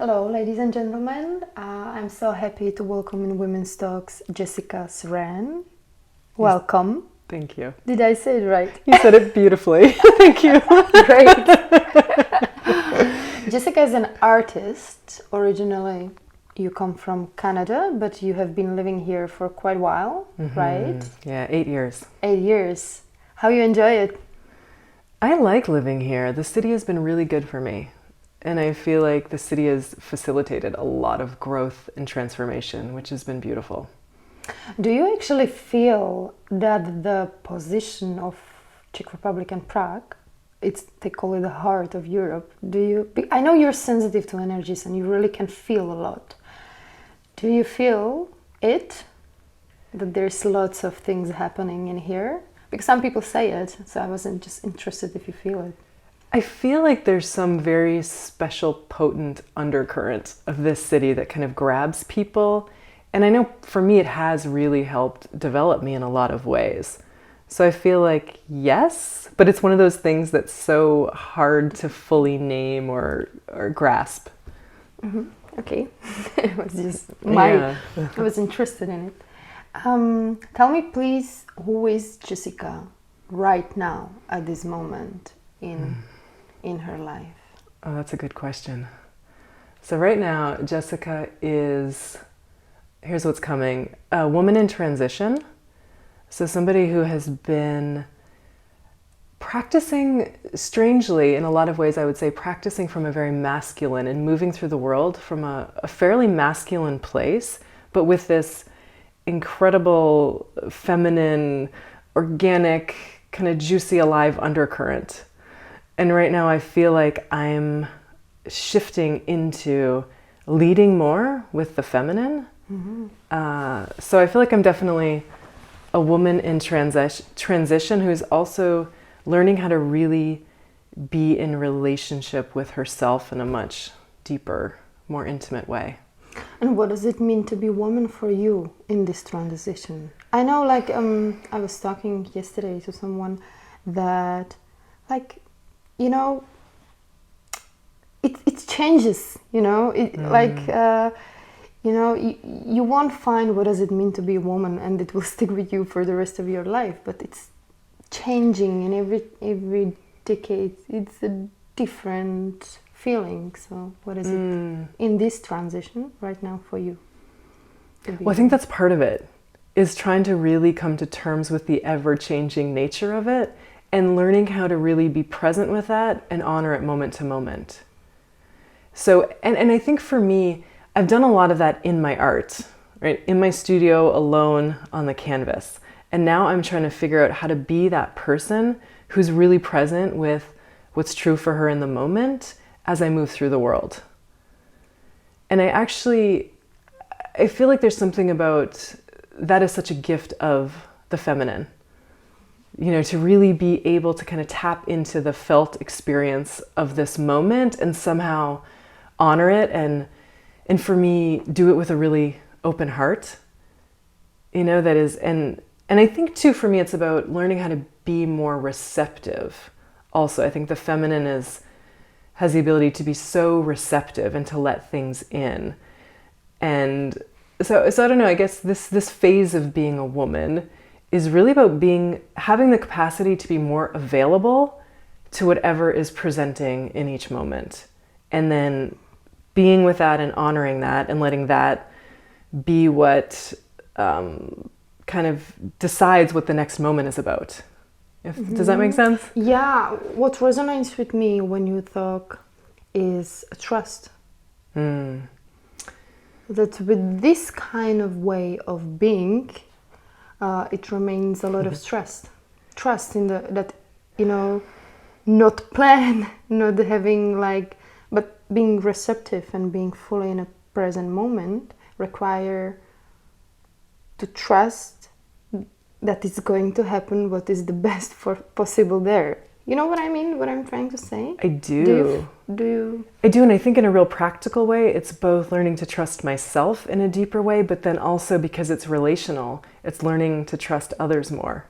Hello, ladies and gentlemen. I'm so happy to welcome in Women's Talks Jessica Serran. Welcome. Thank you. Did I say it right? You said it beautifully. Thank you. Great. Jessica is an artist. Originally, you come from Canada, but you have been living here for quite a while, right? Yeah, 8 years. 8 years. How you enjoy it? I like living here. The city has been really good for me. And I feel like the city has facilitated a lot of growth and transformation, which has been beautiful. Do you actually feel that the position of Czech Republic and Prague, they call it the heart of Europe? I know you're sensitive to energies and you really can feel a lot. Do you feel it? That there's lots of things happening in here? Because some people say it, so I wasn't just interested if you feel it. I feel like there's some very special, potent undercurrent of this city that kind of grabs people. And I know for me, it has really helped develop me in a lot of ways. So I feel like, yes, but it's one of those things that's so hard to fully name or grasp. Mm-hmm. Okay. It was just Yeah. I was interested in it. Tell me, please, who is Jessica right now at this moment in her life? Oh, that's a good question. So right now, Jessica is, here's what's coming, a woman in transition. So somebody who has been practicing, strangely, in a lot of ways, I would say, practicing from a very masculine and moving through the world from a fairly masculine place, but with this incredible, feminine, organic, kind of juicy, alive undercurrent. And right now I feel like I'm shifting into leading more with the feminine. Mm-hmm. So I feel like I'm definitely a woman in transition who's also learning how to really be in relationship with herself in a much deeper, more intimate way. And what does it mean to be woman for you in this transition? I know, like, I was talking yesterday to someone that, like, you know, it changes, you know, you won't find what does it mean to be a woman and it will stick with you for the rest of your life, but it's changing in every decade. It's a different feeling. So what is it in this transition right now for you? Well, I think that's part of it, is trying to really come to terms with the ever-changing nature of it and learning how to really be present with that and honor it moment to moment. So, and I think for me, I've done a lot of that in my art, right? In my studio alone on the canvas. And now I'm trying to figure out how to be that person who's really present with what's true for her in the moment as I move through the world. And I feel like there's something about that is such a gift of the feminine. You know, to really be able to kind of tap into the felt experience of this moment and somehow honor it and for me, do it with a really open heart. You know, that is, and I think too, for me, it's about learning how to be more receptive. Also, I think the feminine has the ability to be so receptive and to let things in. And so I don't know, I guess this phase of being a woman is really about having the capacity to be more available to whatever is presenting in each moment. And then being with that and honoring that and letting that be what kind of decides what the next moment is about. Does that make sense? Yeah, what resonates with me when you talk is trust. That with this kind of way of being, it remains a lot of trust. Trust in that, you know, not plan, not having but being receptive and being fully in a present moment require to trust that it's going to happen what is the best possible there. You know what I mean? What I'm trying to say? I do. Do you? I do, and I think in a real practical way, it's both learning to trust myself in a deeper way, but then also because it's relational, it's learning to trust others more.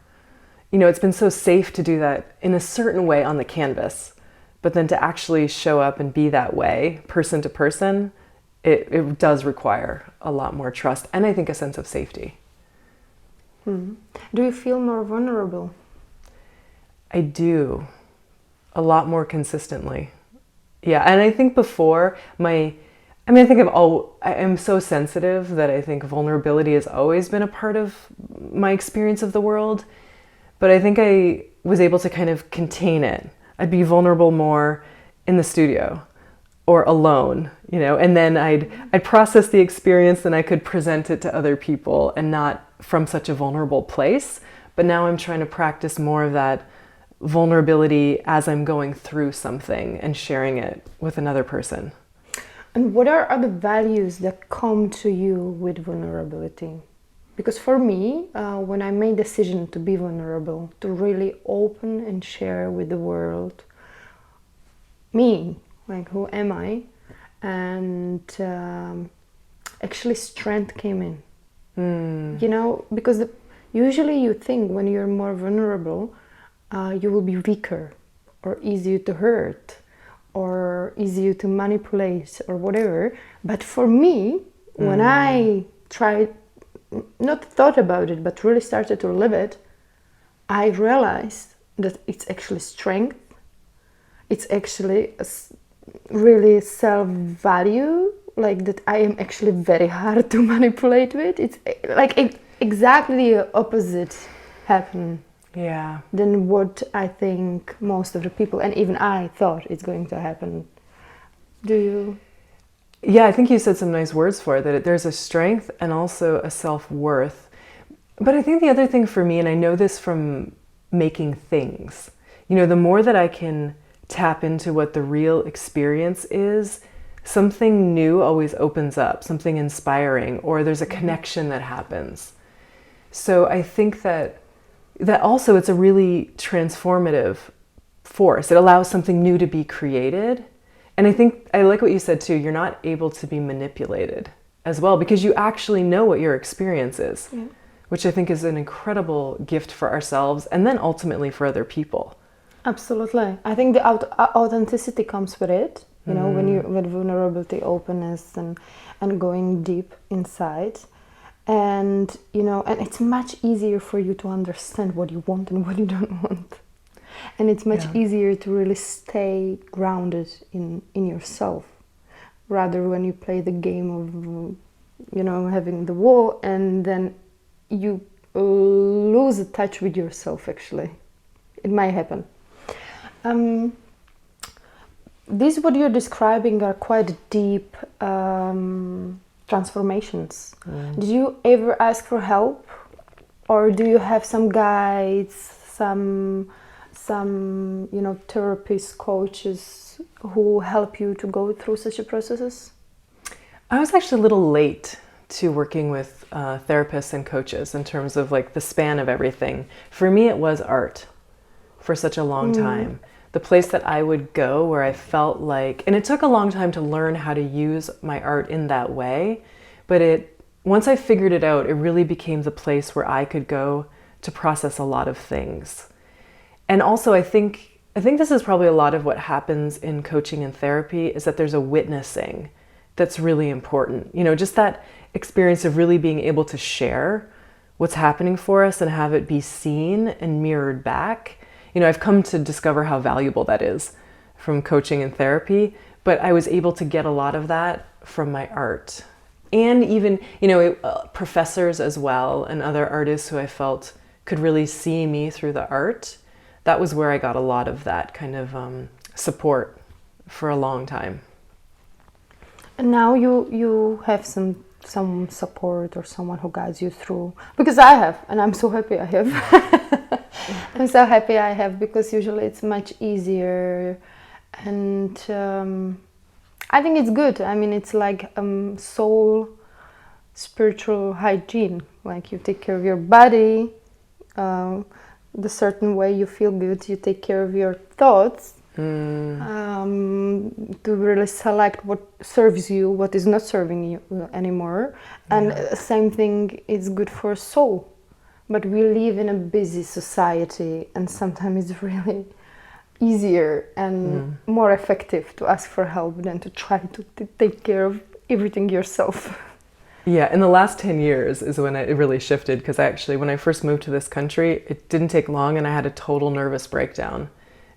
You know, it's been so safe to do that in a certain way on the canvas, but then to actually show up and be that way, person to person, it does require a lot more trust and I think a sense of safety. Do you feel more vulnerable? I do, a lot more consistently. Yeah, and I think before I am so sensitive that I think vulnerability has always been a part of my experience of the world, but I think I was able to kind of contain it. I'd be vulnerable more in the studio or alone, and then I'd process the experience, then I could present it to other people and not from such a vulnerable place. But now I'm trying to practice more of that vulnerability as I'm going through something and sharing it with another person. And what are other values that come to you with vulnerability? Because for me, when I made the decision to be vulnerable, to really open and share with the world, me, like who am I? And actually strength came in. Because usually you think when you're more vulnerable, you will be weaker or easier to hurt or easier to manipulate or whatever. But for me, when I not thought about it, but really started to live it, I realized that it's actually strength. It's actually really self-value, like that I am actually very hard to manipulate with. It's like exactly the opposite happened. Yeah. Than what I think most of the people, and even I, thought it's going to happen. Do you? Yeah, I think you said some nice words for it, that there's a strength and also a self-worth. But I think the other thing for me, and I know this from making things, the more that I can tap into what the real experience is, something new always opens up, something inspiring, or there's a connection that happens. So I think that also it's a really transformative force. It allows something new to be created. And I think I like what you said too, you're not able to be manipulated as well because you actually know what your experience is, which I think is an incredible gift for ourselves and then ultimately for other people. Absolutely. I think the authenticity comes with it, with vulnerability, openness and going deep inside. And and it's much easier for you to understand what you want and what you don't want, and it's much easier to really stay grounded in yourself, rather when you play the game of having the wall and then you lose a touch with yourself. Actually, it might happen. These what you're describing are quite deep transformations. Did you ever ask for help, or do you have some guides, some therapists, coaches who help you to go through such a processes? I was actually a little late to working with therapists and coaches in terms of like the span of everything. For me, it was art for such a long time. The place that I would go where I felt like, and it took a long time to learn how to use my art in that way, but once I figured it out, it really became the place where I could go to process a lot of things. And also I think this is probably a lot of what happens in coaching and therapy is that there's a witnessing that's really important. Just that experience of really being able to share what's happening for us and have it be seen and mirrored back. I've come to discover how valuable that is from coaching and therapy, but I was able to get a lot of that from my art. And even, professors as well and other artists who I felt could really see me through the art. That was where I got a lot of that kind of support for a long time. And now you have some support or someone who guides you through, because I have, and I'm so happy I have. I'm so happy I have, because usually it's much easier, and I think it's good. I mean, it's like soul spiritual hygiene, like you take care of your body the certain way you feel good, you take care of your thoughts to really select what serves you, what is not serving you anymore. And same thing is good for soul. But we live in a busy society, and sometimes it's really easier and more effective to ask for help than to try to take care of everything yourself. Yeah, in the last 10 years is when it really shifted, because actually when I first moved to this country, it didn't take long and I had a total nervous breakdown.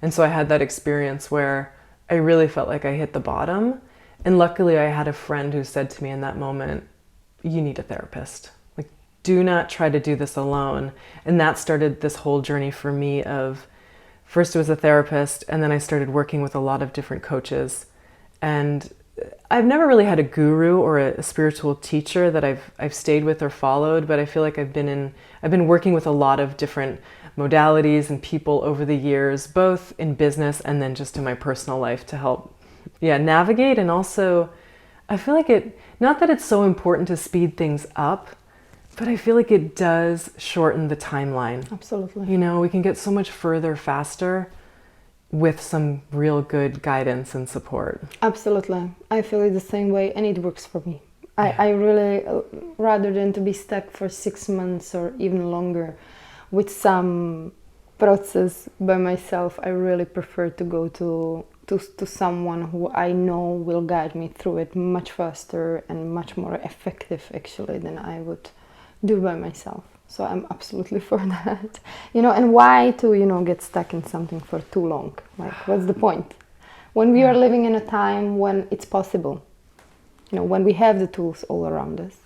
And so I had that experience where I really felt like I hit the bottom. And luckily I had a friend who said to me in that moment, you need a therapist. Like, do not try to do this alone. And that started this whole journey for me of, first it was a therapist, and then I started working with a lot of different coaches. And I've never really had a guru or a spiritual teacher that I've stayed with or followed, but I feel like I've been working with a lot of different modalities and people over the years, both in business and then just in my personal life, to help navigate. And also I feel like not that it's so important to speed things up, but I feel like it does shorten the timeline. Absolutely. You know, we can get so much further faster with some real good guidance and support. Absolutely. I feel it the same way, and it works for me. I really, rather than to be stuck for 6 months or even longer with some process by myself, I really prefer to go to someone who I know will guide me through it much faster and much more effective, actually, than I would do by myself. So I'm absolutely for that. And why to, get stuck in something for too long? Like, what's the point? When we are living in a time when it's possible, when we have the tools all around us.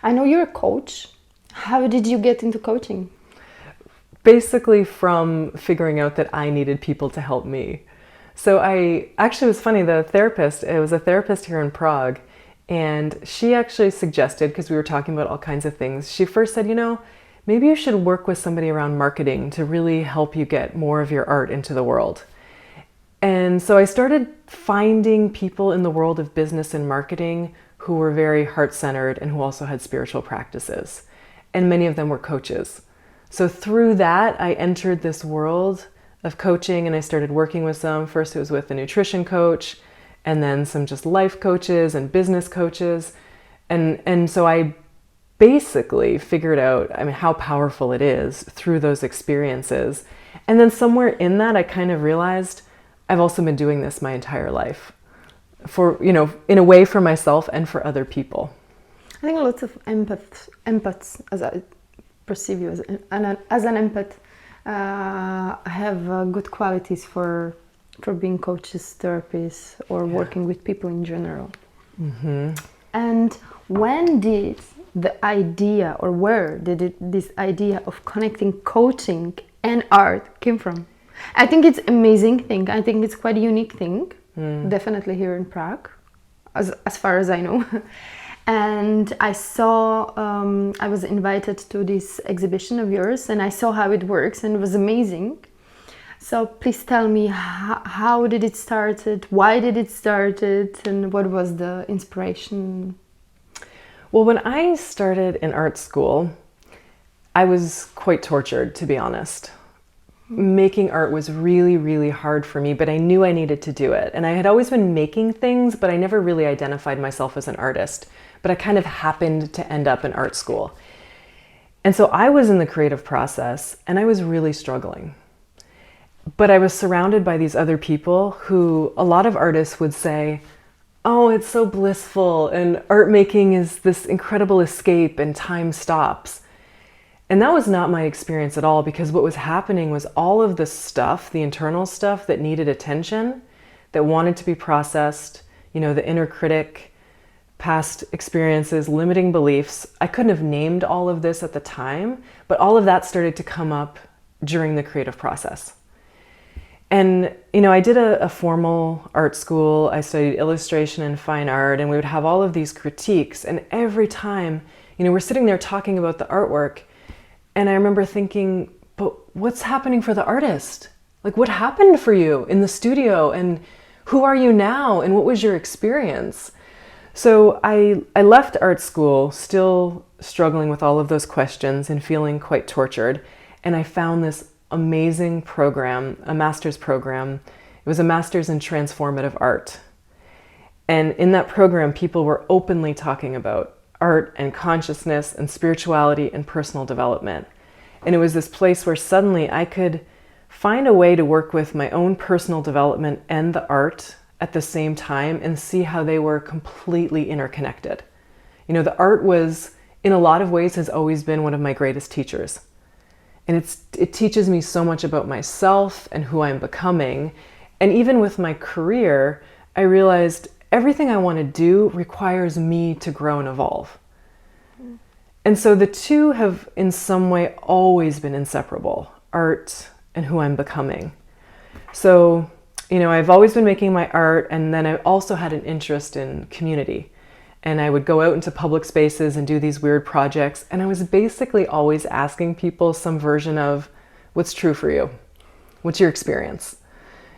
I know you're a coach. How did you get into coaching? Basically from figuring out that I needed people to help me. So it was funny, it was a therapist here in Prague, and she actually suggested, because we were talking about all kinds of things, she first said, maybe you should work with somebody around marketing to really help you get more of your art into the world. And so I started finding people in the world of business and marketing who were very heart-centered and who also had spiritual practices. And many of them were coaches. So through that, I entered this world of coaching, and I started working with some. First it was with a nutrition coach, and then some just life coaches and business coaches. And so I basically figured out, how powerful it is through those experiences. And then somewhere in that, I kind of realized I've also been doing this my entire life for, in a way for myself and for other people. I think lots of empaths, as I perceive you as an empath, have good qualities for being coaches, therapists, or working with people in general. Mm-hmm. And when did where did this idea of connecting coaching and art came from? I think it's an amazing thing. I think it's quite a unique thing, definitely here in Prague, as far as I know. And I saw, I was invited to this exhibition of yours, and I saw how it works, and it was amazing. So please tell me, how did it started? Why did it started? And what was the inspiration? Well, when I started in art school, I was quite tortured, to be honest. Making art was really, really hard for me, but I knew I needed to do it. And I had always been making things, but I never really identified myself as an artist. But I kind of happened to end up in art school. And so I was in the creative process, and I was really struggling. But I was surrounded by these other people who, a lot of artists would say, oh, it's so blissful, and art making is this incredible escape, and time stops. And that was not my experience at all, because what was happening was all of the stuff, the internal stuff that needed attention, that wanted to be processed, the inner critic, past experiences, limiting beliefs. I couldn't have named all of this at the time, but all of that started to come up during the creative process. And, I did a formal art school. I studied illustration and fine art, and we would have all of these critiques. And every time, we're sitting there talking about the artwork, and I remember thinking, but what's happening for the artist? Like, what happened for you in the studio? And who are you now? And what was your experience? So I left art school still struggling with all of those questions and feeling quite tortured. And I found this amazing program, a master's program. It was a master's in transformative art. And in that program, people were openly talking about art and consciousness and spirituality and personal development. And it was this place where suddenly I could find a way to work with my own personal development and the art at the same time and see how they were completely interconnected. You know, the art was, in a lot of ways, has always been one of my greatest teachers. And it teaches me so much about myself and who I'm becoming. And even with my career, I realized everything I want to do requires me to grow and evolve. And so the two have in some way always been inseparable, art and who I'm becoming. So, you know, I've always been making my art, and then I also had an interest in community. And I would go out into public spaces and do these weird projects. And I was basically always asking people some version of, what's true for you? What's your experience?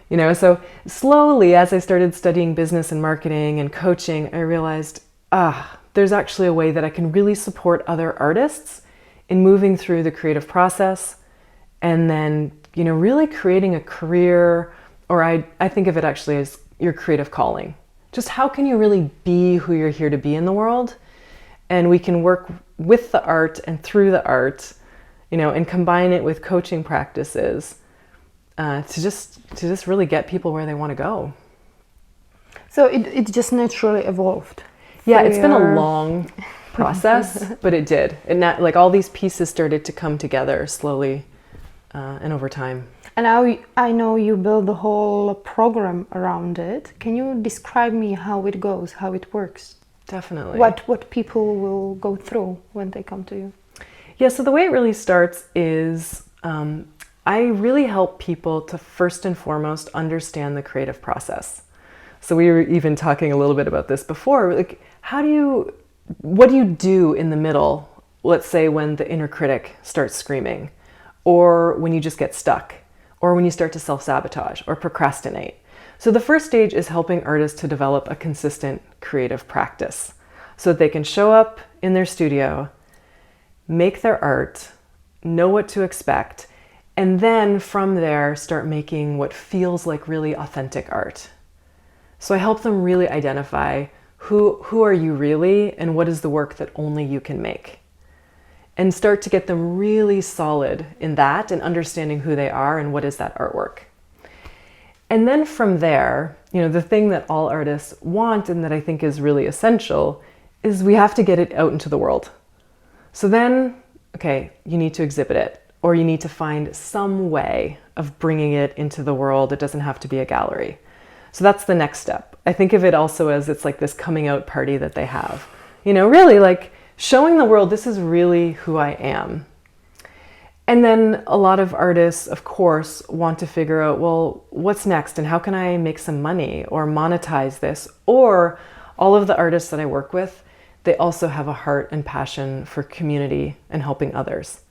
You know, so slowly as I started studying business and marketing and coaching, I realized, there's actually a way that I can really support other artists in moving through the creative process and then, you know, really creating a career, or I think of it actually as your creative calling. Just how can you really be who you're here to be in the world? And we can work with the art and through the art, you know, and combine it with coaching practices to just really get people where they want to go. So it just naturally evolved. Yeah, it's been a long process, but it did. And like all these pieces started to come together slowly and over time. And now I know you build the whole program around it. Can you describe me how it goes, how it works? Definitely. What people will go through when they come to you? Yeah, so the way it really starts is I really help people to first and foremost understand the creative process. So we were even talking a little bit about this before. Like, what do you do in the middle, let's say when the inner critic starts screaming, or when you just get stuck, or when you start to self-sabotage or procrastinate? So the first stage is helping artists to develop a consistent creative practice so that they can show up in their studio, make their art, know what to expect, and then from there start making what feels like really authentic art. So I help them really identify who are you really and what is the work that only you can make. And start to get them really solid in that and understanding who they are and what is that artwork. And then from there, you know, the thing that all artists want and that I think is really essential is we have to get it out into the world. So then, okay, you need to exhibit it, or you need to find some way of bringing it into the world. It doesn't have to be a gallery. So that's the next step. I think of it also as it's like this coming out party that they have. You know, really like showing the world, this is really who I am. And then a lot of artists, of course, want to figure out, well, what's next and how can I make some money or monetize this? Or all of the artists that I work with, they also have a heart and passion for community and helping others.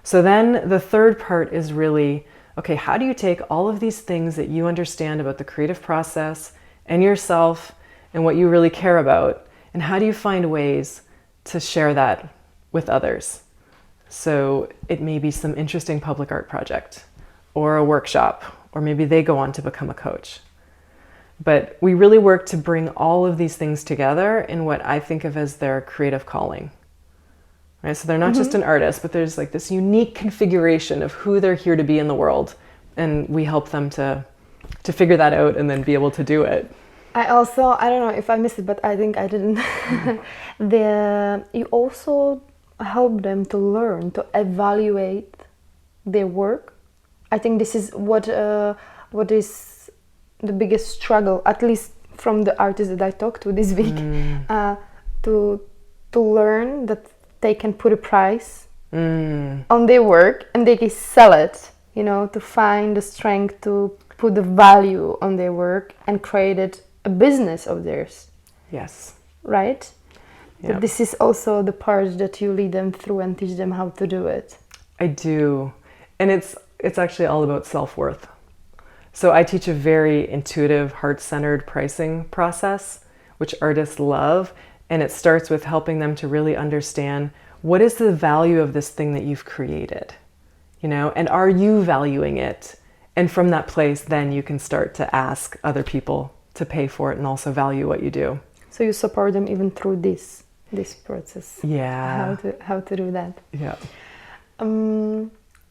So then the third part is really, okay, how do you take all of these things that you understand about the creative process and yourself and what you really care about, and how do you find ways to share that with others? So it may be some interesting public art project or a workshop, or maybe they go on to become a coach. But we really work to bring all of these things together in what I think of as their creative calling. Right? So they're not just an artist, but there's like this unique configuration of who they're here to be in the world. And we help them to figure that out and then be able to do it. I don't know if I missed it, but I think I didn't. You also help them to learn, to evaluate their work. I think this is what is the biggest struggle, at least from the artists that I talked to this week, to learn that they can put a price on their work and they can sell it, you know, to find the strength to put the value on their work and create it a business of theirs. Yes. Right? Yeah. So this is also the part that you lead them through and teach them how to do it. I do. And it's actually all about self-worth. So I teach a very intuitive, heart-centered pricing process, which artists love. And it starts with helping them to really understand what is the value of this thing that you've created, you know, and are you valuing it? And from that place, then you can start to ask other people to pay for it and also value what you do. So you support them even through this process. Yeah. How to do that. Yeah.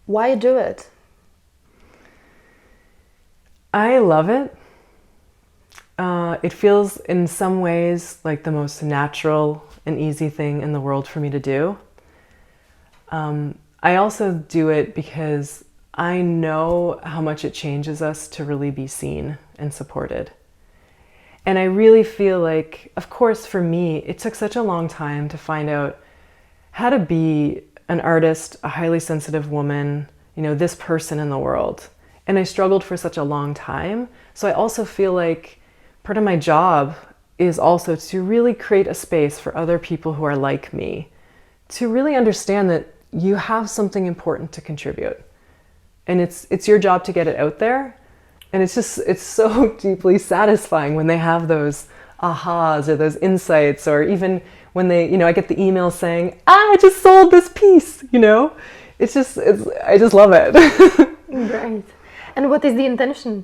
Why do it? I love it. It feels in some ways like the most natural and easy thing in the world for me to do. I also do it because I know how much it changes us to really be seen and supported. And I really feel like, of course, for me, it took such a long time to find out how to be an artist, a highly sensitive woman, this person in the world. And I struggled for such a long time. So I also feel like part of my job is also to really create a space for other people who are like me, to really understand that you have something important to contribute. And it's your job to get it out there. And it's so deeply satisfying when they have those ahas or those insights, or even when they, I get the email saying, I just sold this piece, I just love it. Right. And what is the intention?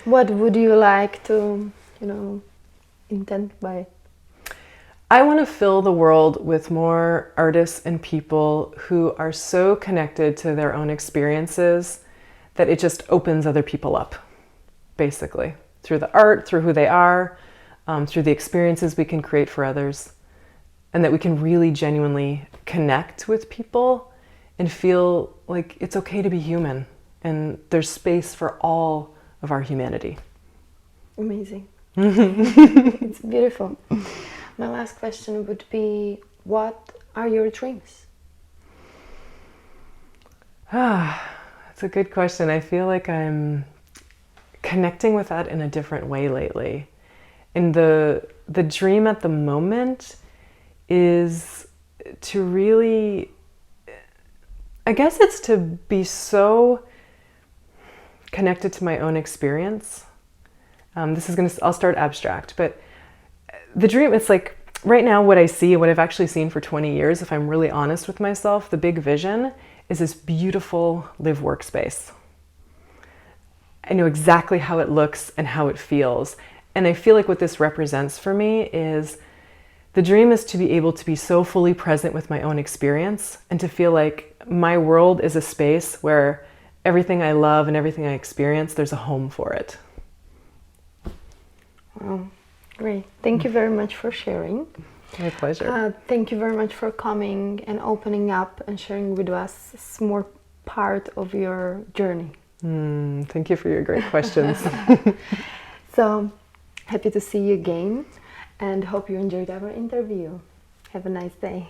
What would you like to, intend by it? I want to fill the world with more artists and people who are so connected to their own experiences that it just opens other people up, basically, through the art, through who they are, through the experiences we can create for others, and that we can really genuinely connect with people and feel like it's okay to be human, and there's space for all of our humanity. Amazing. It's beautiful. My last question would be, what are your dreams? That's a good question. I feel like I'm connecting with that in a different way lately. And the dream at the moment is to really, I guess it's to be so connected to my own experience. I'll start abstract, but the dream, it's like right now what I see, what I've actually seen for 20 years, if I'm really honest with myself, the big vision is this beautiful live workspace. I know exactly how it looks and how it feels. And I feel like what this represents for me is the dream is to be able to be so fully present with my own experience and to feel like my world is a space where everything I love and everything I experience, there's a home for it. Wow, great. Thank you very much for sharing. My pleasure. Thank you very much for coming and opening up and sharing with us a small part of your journey. Thank you for your great questions. So, happy to see you again and hope you enjoyed our interview. Have a nice day.